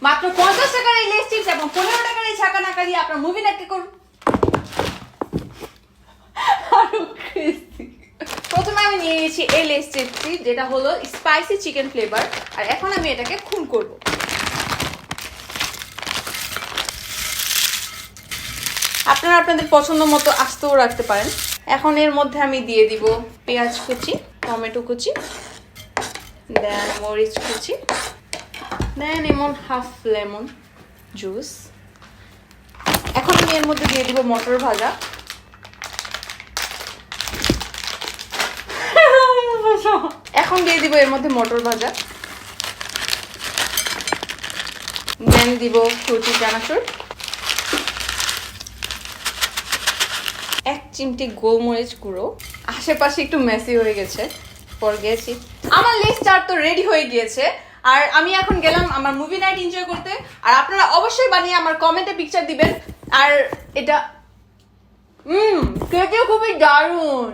মাত্র 50 টাকার এই লেস চিপস এবং 15 টাকার এই ছাকা নাকা দিয়ে আপনার মুভি নাটকে করুন। আরো ক্রিস্পি। প্রথমে আমি নিয়ে নিয়েছি এই লেস চিপসটি, যেটা হলো স্পাইসি চিকেন ফ্লেভার, আর এখন আমি এটাকে খুন করব। আপনারা আপনাদের পছন্দ মতো আস্তেও রাখতে পারেন। এখন এর মধ্যে আমি দিয়ে দিব পেঁয়াজ কুচি, টমেটো কুচি, দেন মরিচ কুচি, দেন এমন হাফ লেমন জুস। এখন আমি এর মধ্যে দিয়ে দিব মটর ভাজা, এখন দিয়ে দিব এর মধ্যে মটর ভাজা, দেন দিব ফ্রুটি চানাচুর, 1 চিমটি গোলমরিচ গুঁড়ো। আশেপাশে একটু মেসি হয়ে গেছে, পর গেছি। আমার লেস চাট তো রেডি হয়ে গিয়েছে, আর আমি এখন গেলাম আমার মুভি নাইট এনজয় করতে। আর আপনারা অবশ্যই বানিয়ে আমার কমেন্টে পিকচার দিবেন। আর এটা খেতেও খুবই দারুণ।